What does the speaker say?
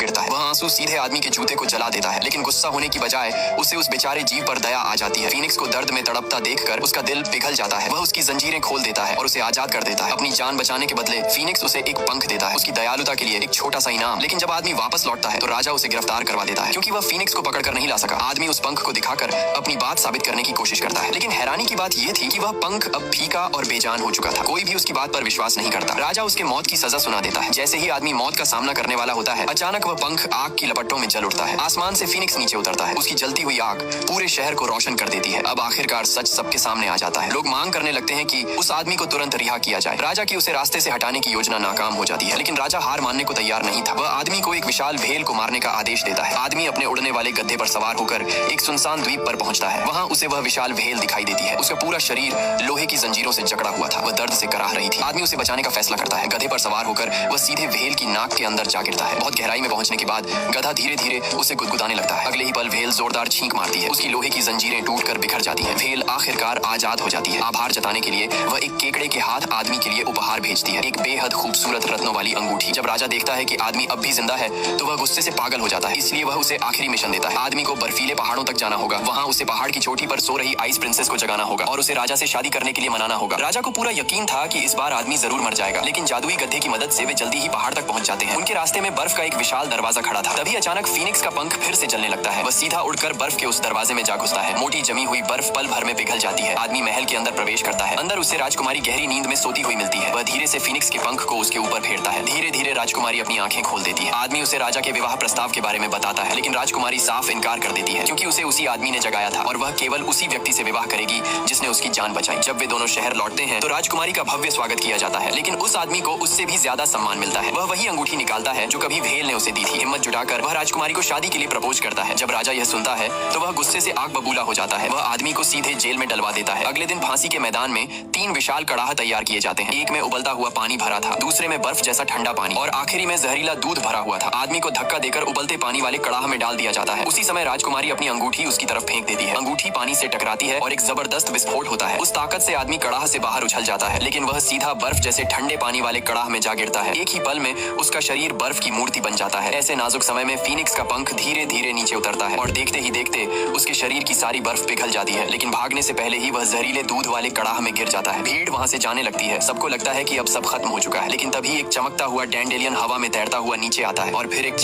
गिरता है। वह आंसू सीधे आदमी के जूते को जला देता है, लेकिन गुस्सा होने की बजाय उसे उस बेचारे जीव पर दया आ जाती है। फीनिक्स को दर्द में तड़पता देखकर उसका दिल पिघल जाता है। वह उसकी जंजीरें खोल देता है और उसे आजाद कर देता है। अपनी जान बचाने के बदले फीनिक्स उसे एक पंख देता है, उसकी दयालुता के लिए एक छोटा सा इनाम। लेकिन जब आदमी वापस लौटता है तो राजा उसे गिरफ्तार करवा देता है, क्योंकि वह फीनिक्स को पकड़कर नहीं ला सका। आदमी उस पंख को दिखाकर अपनी बात साबित करने की कोशिश करता है, लेकिन हैरानी की बात यह थी कि वह पंख अब फीका और बेजान हो चुका था। कोई भी उसकी बात पर विश्वास नहीं करता। राजा उसके मौत की सजा सुना देता है। जैसे ही आदमी मौत का सामना करने वाला होता है, अचानक वह पंख आग की लपटों में जल उठता है। आसमान से फीनिक्स नीचे उतरता है। उसकी जलती हुई आग पूरे शहर को रोशन कर देती है। अब आखिरकार सच सबके सामने आ जाता है। लोग मांग करने लगते हैं कि उस आदमी को तुरंत रिहा किया जाए। राजा की उसे रास्ते से हटाने की योजना नाकाम हो जाती है, लेकिन राजा हार मानने को तैयार नहीं था। वह आदमी को एक विशाल भेल को मारने का आदेश देता है। आदमी अपने उड़ने वाले गधे पर सवार होकर एक सुनसान द्वीप पर पहुंचता है। वहां उसे वह विशाल भेल दिखाई देती है। उसका पूरा शरीर लोहे की जंजीरों से जकड़ा हुआ था। वह दर्द से कराह रही थी। आदमी उसे बचाने का फैसला करता है। गधे पर सवार होकर वह सीधे भेल की नाक के अंदर जा गिरता है। बहुत गहराई में पहुंचने के बाद गधा धीरे धीरे उसे गुदगुदाने लगता है। अगले ही पल भेल जोरदार छींक मारती है। उसकी लोहे की जंजीरें टूटकर बिखर जाती हैं। भेल आखिरकार आजाद हो जाती है। आभार जताने के लिए वह एक केकड़े के हाथ आदमी के लिए उपहार भेजती है, एक बेहद खूबसूरत रत्नों वाली अंगूठी। जब राजा देखता है कि आदमी अब भी जिंदा है तो वह गुस्से से पागल हो जाता है, इसलिए वह उसे आखिरी मिशन देता है। आदमी को बर्फीले पहाड़ों तक जाना होगा। वहां उसे पहाड़ की चोटी पर सो रही आइस प्रिंसेस को जगाना होगा और उसे राजा से शादी करने के लिए मनाना होगा। राजा को पूरा यकीन था कि इस बार आदमी जरूर मर जाएगा, लेकिन जादुई गधे की मदद से वे जल्दी ही पहाड़ तक पहुंच जाते हैं। उनके रास्ते में बर्फ का एक विशाल दरवाजा खड़ा था। तभी अचानक फीनिक्स का पंख फिर से जलने लगता है। वह सीधा उड़कर बर्फ के उस दरवाजे में जा घुसता है। मोटी जमी हुई बर्फ पल भर में पिघल जाती है। आदमी महल के अंदर प्रवेश करता है। अंदर उसे राजकुमारी गहरी नींद में सोती हुई मिलती है। वह धीरे से फीनिक्स के पंख को उसके ऊपर फेरता है। धीरे धीरे राजकुमारी अपनी आंखें खोल देती है। आदमी उसे राजा के विवाह प्रस्ताव के बारे में बताता है, लेकिन राजकुमारी साफ इनकार कर देती है, क्योंकि उसे उसी आदमी ने जगाया था और वह केवल उसी व्यक्ति से विवाह करेगी जिसने उसकी जान बचाई। जब वे दोनों शहर लौटते हैं तो राजकुमारी का भव्य स्वागत किया जाता है, लेकिन उस आदमी को उससे भी ज्यादा सम्मान मिलता है। वह वही अंगूठी निकालता है जो कभी भेल ने उसे दी थी। हिम्मत जुटाकर वह राजकुमारी को शादी के लिए प्रपोज करता है। जब राजा यह सुनता है तो वह गुस्से से आग बबूला हो जाता है। वह आदमी को सीधे जेल में डलवा देता है। अगले दिन फांसी के मैदान में 3 विशाल कड़ाह तैयार किए जाते हैं। एक में उबलता हुआ पानी भरा था, दूसरे में बर्फ जैसा ठंडा पानी और आखिरी में जहरीला दूध भरा हुआ था। आदमी को धक्का देकर उबलते पानी वाले कड़ाह में डाल दिया जाता है। उसी समय राजकुमारी अपनी अंगूठी उसकी तरफ फेंक देती है। अंगूठी पानी से टकराती है और एक जबरदस्त विस्फोट होता है। उस ताकत से आदमी कड़ाह से बाहर उछल जाता है, लेकिन वह सीधा बर्फ जैसे ठंडे पानी वाले कड़ाह में जा गिरता है। एक ही पल में उसका शरीर बर्फ की मूर्ति बन जाता है। ऐसे नाजुक समय में फीनिक्स का पंख धीरे धीरे नीचे उतरता है और देखते ही देखते उसके शरीर की सारी बर्फ पिघल जाती है, लेकिन भागने से पहले ही वह जहरीले दूध वाले कड़ाह में गिर जाता है। भीड़ वहां से जाने लगती है। सबको लगता है कि अब सब खत्म हो चुका है, लेकिन तभी एक चमकता हुआ डैंडेलियन हवा में तैरता हुआ नीचे आता है और फिर एक